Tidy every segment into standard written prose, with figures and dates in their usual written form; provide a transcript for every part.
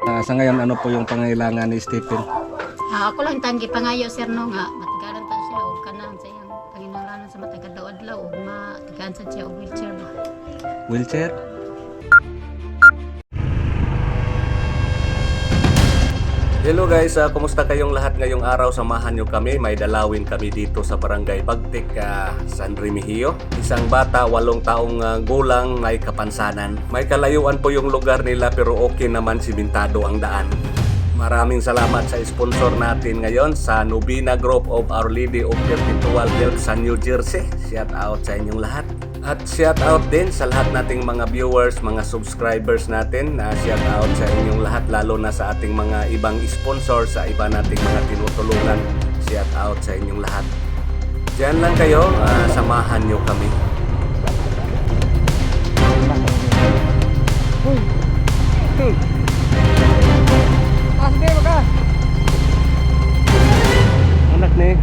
Sa ngayon, ano po yung pangailangan ni Stephen? Ako lang tanggi pangayo sir no nga matagalan ta siya o kanang sa iyang panginahanglanon sa matagadaw-adlaw o matigaan sa siya og wheelchair ba. Wheelchair? Hello guys, kumusta kayong lahat ngayong araw? Samahan nyo kami, may dalawin kami dito sa Barangay Bagtik, San Remigio. Isang bata, 8 taong gulang, may kapansanan. May kalayuan po yung lugar nila pero okay naman, simentado ang daan. Maraming salamat sa sponsor natin ngayon sa Novena Group of Our Lady of Perpetual Help sa New Jersey. Shout out sa inyong lahat. At shout out din sa lahat nating mga viewers, mga subscribers natin. Shout out sa inyong lahat, lalo na sa ating mga ibang sponsor sa iba nating mga tinutulungan. Shout out sa inyong lahat. Diyan lang kayo, samahan nyo kami. Anak ni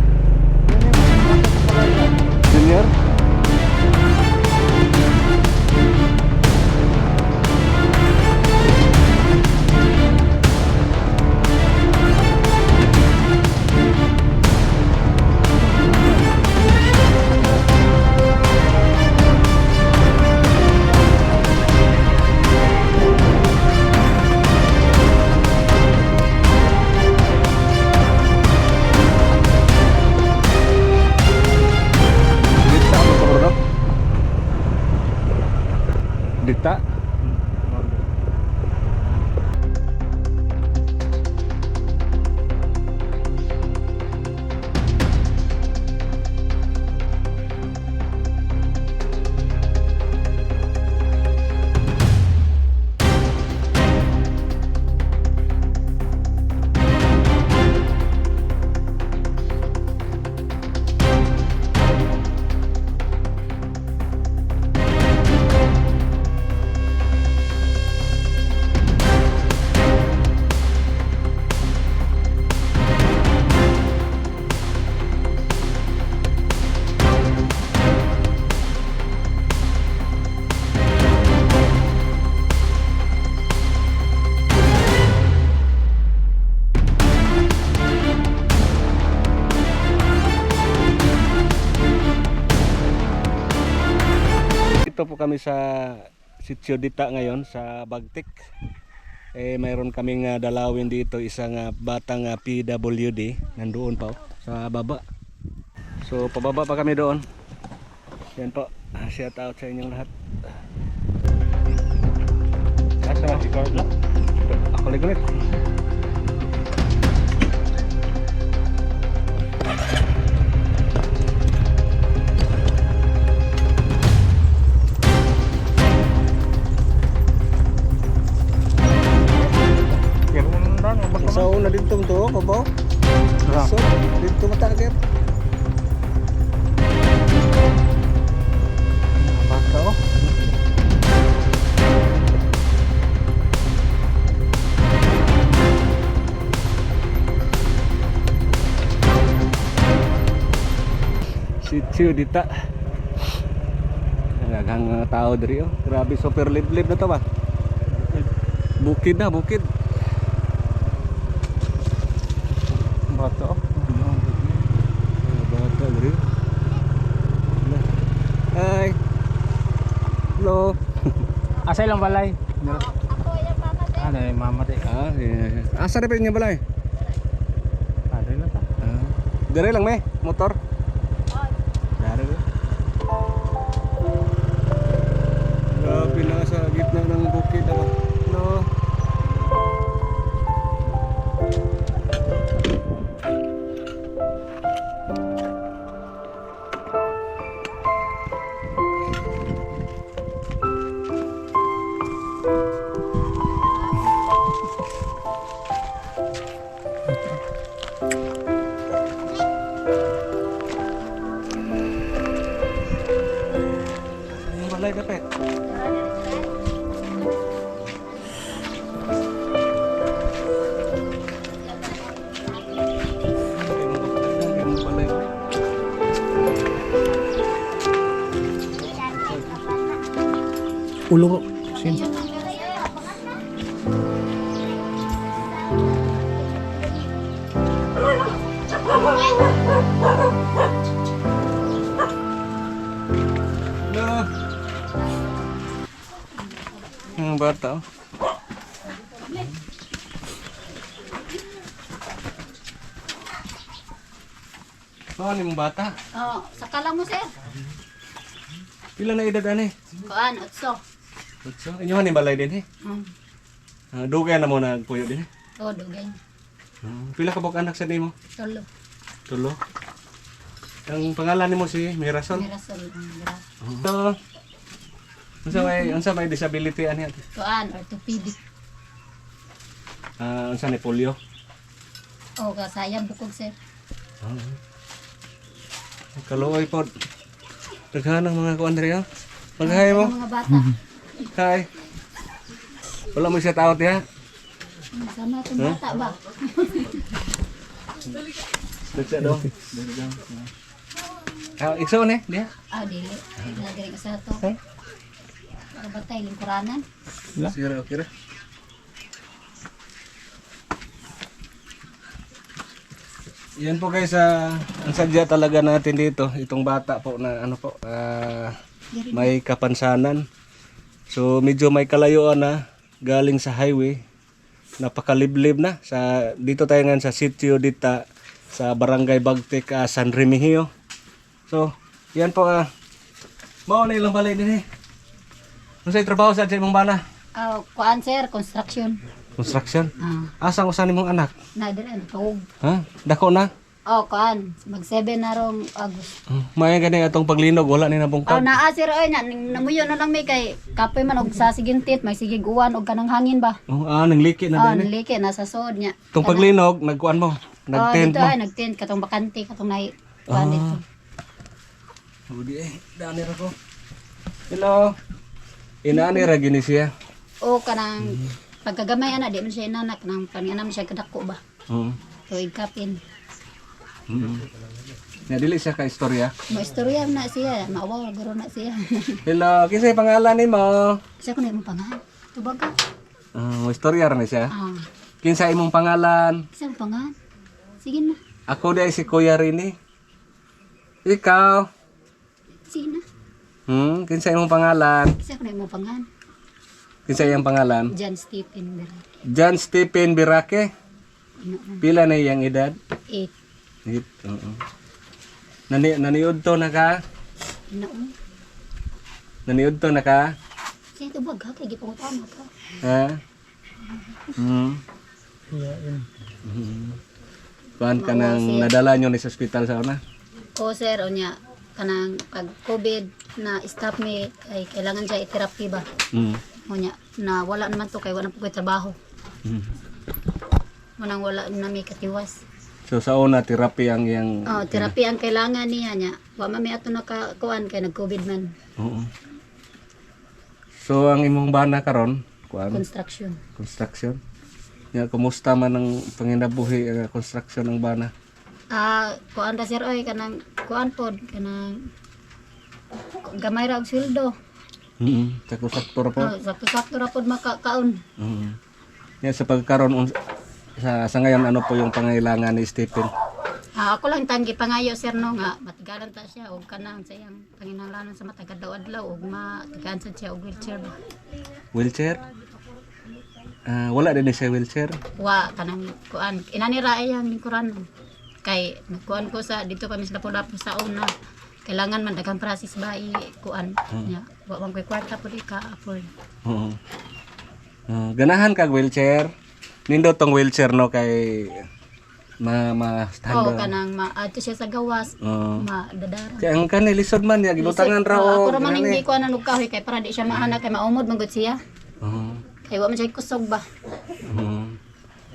Junior. Dita. Ito po kami sa Sitio Dita ngayon sa Bagtik. Mayroon kaming dalawin dito, isang batang PWD nandoon pa sa baba. So pababa pa kami doon. Yan po. Shout out sa inyong lahat. Asa si Carla? Ako ulit. Sa una dito to, babaw. So, dito matagir. Baka oh. Sitio Dita. Nagang tao diri oh. Grabe, super liblib na to ba? Bukid na, bukid. Bata bata diri. Hi. Hello. Asa ilang balay? Ako ya papa de. Ano yung mama de? Asa rin niya balay? Ano na ta? Dire lang may motor. Dari ba? Grabe na sa gitna ng bukid ako. No. Balay dapat. Ulo ko. Sin. bata oh. Oh, ni mong bata. Oh, saka lang mo sir. Pila na edad ani? Kuan, utso. Utso. Inyo man ni balay din eh. Dugay na mo nagpuyo din eh. Oh, dugay. Pila ka bok anak sa nimo? Tolo. Tulo. Ang pangalan nimo si Mirasol. Mirasol. So, unsa may disability ani ate? Kuan, orthopedic. Unsa ni polio? Oh, kasayang bukog sir. Kaluoy pod. Daghan ang mga kuan diri oh. Maghay mo. Mga bata. Hi. Wala mo shout out ya. Sama itong bata ba? Dagsa do. Ikso ni dia. Ah, dili. Nagari sa to. Para batay lingkuranan. Sira okay ra. Yan po guys, ang sadya talaga natin dito, itong bata po na ano po, may kapansanan. So medyo may kalayuan na galing sa highway. Napakaliblib na. Dito tayo ngayon sa sitio dita sa Barangay Bagtik, San Remigio. So, yan po, mao na ilang balay din eh. Ano sa'yo trabaho sa imong bana? Oh, kuan sir, construction. Construction? Ah, Asang usan imong anak? na dire tug. Ha? Dako na? Oh, kuan, mag-7 na rong August. May gani atong paglinog, wala ni Oh, nabungkag. naa sir oy na namuyo na lang may kay kapoy man og sa sigintit, may sigig uwan og kanang hangin ba. Nangliki na Oh, din eh. niliki nasa sod niya. Itong paglinog, nagkuan mo? Oh, Nag-tent dito mo? ay nagtent katong bakante katong nai kuan dito. Budi dani ra ko. Hello. Inani ra gini siya. O kanang pagkagamay ana di man siya inanak nang panganam siya kadako ba. Tuig kapin. Ya dili siya ka istorya. Mo istorya na siya, maawaw guro na siya. Hello, kinsay pangalan nimo? Siya ko na imong pangalan. Tubaga. Mo istorya ra ni siya. Ah, Kinsay imong pangalan? siya ang pangalan. Sige na. Ako di si Kuya Rini. Ikaw? Sige na. Kinsay imong pangalan? Siya ko na imong pangalan. Kinsay iyang pangalan? John Stephen Berry. John Stephen Birake. Pila na iyang edad? 8. Oo. Naniud to na ka? Noon. Naniud to na ka? Siya tubaga kay gipangutana ka. Ha? Kuan ka nang nadala nyo ni sa ospital sa una? O sir, o niya, kanang pag COVID na stop me, ay kailangan siya i-therapy ba? O niya, na wala naman to kay wala po ko'y trabaho. Munang wala na may katiwas. So sa una, therapy ang iyang... Oh, therapy ang kailangan niya niya. Wa man may ato nakakuan kay nag-COVID man. Oo. So ang imong bana karon, kuan Construction. construction. Ya, kumusta man ang panginabuhi ang construction ng bana? Kuan ra sir oy kanang kuan pod kanang gamay ra og sweldo. Sakto ra po. Oh, sakto-sakto ra pod makakaon. Ya, sa pagkaron sa ngayon ano po yung pangailangan ni Stephen? Ako lang tanggi pangayo sir no nga matigalan ta siya og kanang sa iyang panginahanglanon sa matagad adlaw og matigaan sad siya og wheelchair ba. Wheelchair? Wala din siya wheelchair. Wa kanang kuan inanira iyang lingkuran kay nagkuan ko sa dito kami sa Lapu-Lapu sa una. Kailangan man daghang process ba kuan nya. Wa man koy kwarta pud ka afford. Oo. Ganahan kag wheelchair. Nindot tong wheelchair no kay Oh kanang ato siya sa gawas madadara. Kaya ang kanil lisod man ya gibutangan ra Ako og ra man hindi ko anog kahoy kay para di siya maana kay maumod man gud siya. Kay wa man siya kusog ba.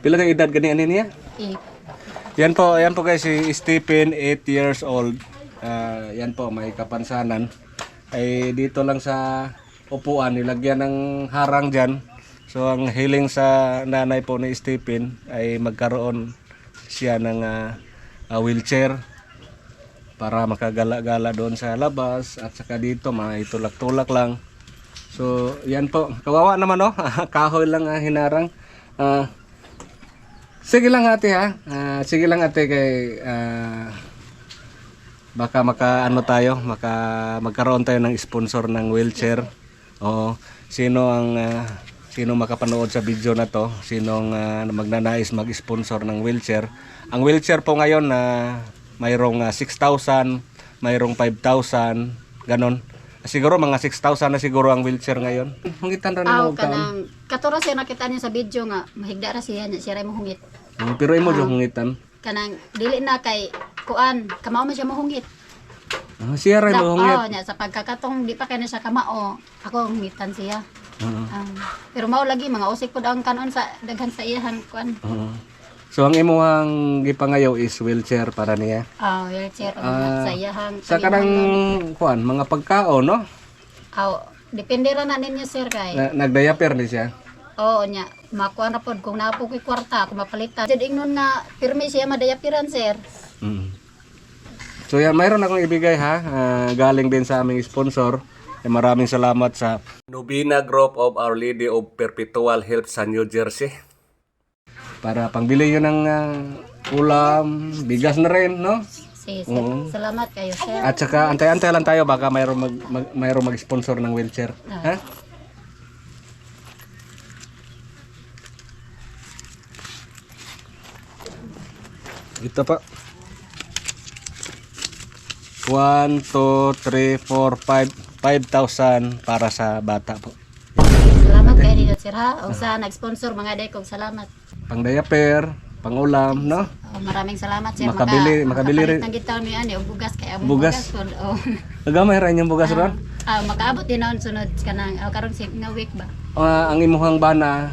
Pila ka edad gani ani niya? Yan po guys si Stephen, 8 years old. Yan po may kapansanan. Ay dito lang sa upuan nilagyan ng harang diyan. So ang hiling sa nanay po ni Stephen ay magkaroon siya ng wheelchair para makagala-gala doon sa labas at saka dito maitulak-tulak lang. So yan po, kawawa naman oh. Kahoy lang hinarang. Sige lang ate ha. Sige lang ate kay baka magkaroon tayo ng sponsor ng wheelchair. O sino ang sino makapanood sa video na to, sinong magnanais mag-sponsor ng wheelchair. Ang wheelchair po ngayon na mayroong 6,000, mayroong 5,000, ganon. Siguro mga 6,000 na siguro ang wheelchair ngayon. Hungitan ra Aw nimo taon. kanang katura siya nakita niya sa video nga mahigda ra siya nya siya ray mohungit. Pero imo jud hungitan. Kanang dili na kay kuan, kamao man siya mohungit. Siya ray mo hungit. Nya sa pagkakatong di pa kay na siya kamao, ako hungitan siya. Oo. Pero mao lagi mga usik pud ang kanon sa daghan sa iyahan kuan. Oo. So ang imong gipangayo is wheelchair para niya. Wheelchair sa iyahan. Sa kanang kuan mga pagkaon no? Depende ra na ninyo sir kay. Nagdiaper ni siya. Oo nya, makuha na pod kung napo ko'y kwarta, kung mapalitan. Jud ingnon nga pirmi siya madayapiran sir. So yan, mayroon akong ibigay ha, galing din sa aming sponsor. Maraming salamat sa Nubina Group of Our Lady of Perpetual Help sa New Jersey. Para pangbili yun ng ulam, bigas na rin, no? Sige sir, salamat kayo sir. At saka antay-antay lang tayo baka mayroong mag-sponsor ng wheelchair. Ha? Ito pa. 1, 2, 3, 4, 5,000 para sa bata po. Salamat kayo dito sir ha. O sa nag-sponsor mga day kong salamat. Pang diaper, pang ulam, no? Maraming salamat sir. Makabili rin. Nang gitaw ni ani og bugas kay among Bugas? bugas. Nagamay ra inyong bugas ron? Makaabot din naon sunod kanang karon nga week ba. Ang imuhang bana,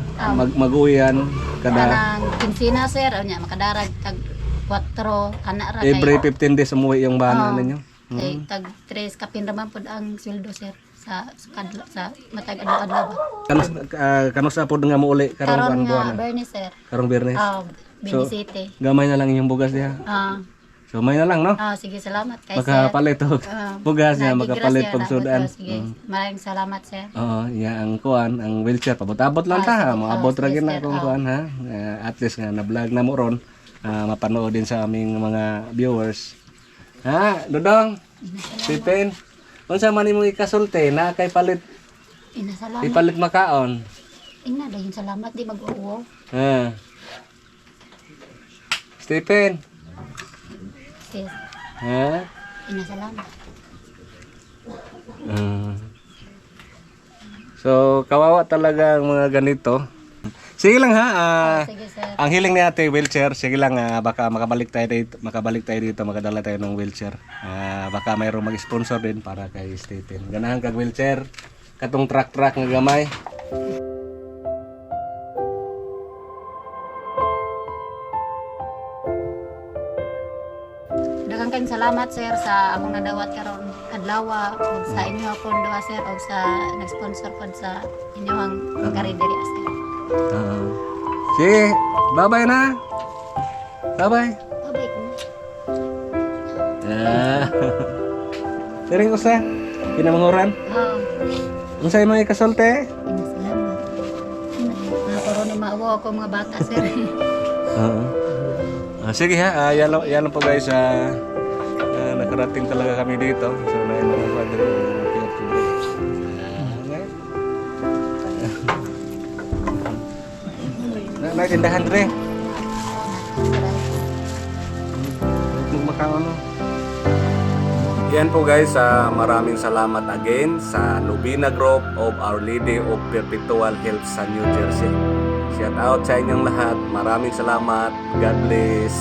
mag-uyan kada Kanang kinsina sir, nya makadarag tag 4 anak ra kay. every 15 days umuwi yung bana ninyo. Kay tag 3 kapin raman pud ang sweldo sir sa matag adlaw ba. Kanos sa pod nga muuli Karon karong nga buwan. Bernie sir. Karong Biyernes. So, Binisite. gamay na lang inyong bugas diha. So may na lang no. Sige salamat kay sir. Makapalit og bugas niya, Naging makapalit grasya og na. sudan. Sige. Maraming salamat sir. Oo, ya ang kuan, ang wheelchair pabot-abot lang ta, sige. maabot ra Sige, gyud na sir. kung kuan ha. At least nga na-vlog na mo ron. Mapanood din sa aming mga viewers. Ha, Dodong. Stephen. Unsa man imong ikasulti na kay palit Salamat. ipalit makaon? Ina dayon salamat di mag-uwo. Ha. Stephen. Sis. Ha? Salamat. So, kawawa talaga ang mga ganito. Sige lang ha. Sige sir. Ang hiling ni ate wheelchair, sige lang baka makabalik tayo dito, makadala tayo ng wheelchair. Baka mayroong mag-sponsor din para kay Stephen. Ganahan kag wheelchair, katong truck nga gamay. Daghang kayong salamat sir sa akong nadawat karon adlaw ug sa inyo akong duha sir ug sa nag-sponsor pod sa inyong karinderya sir. Sige, bye-bye na. Bye-bye. Babay ko. Tiring ko sa kinamanguran. Unsa imong ikasulti? Salamat. Nakaroon ni maawa ako mga bata sir. Sige ha, yan lang po guys. Nakarating talaga kami dito. So, na yung mga padre. Naitindahan rin. Magmakaon no. Yan po guys, maraming salamat again sa Nubina Group of Our Lady of Perpetual Help sa New Jersey. Shout out sa inyong lahat. Maraming salamat. God bless.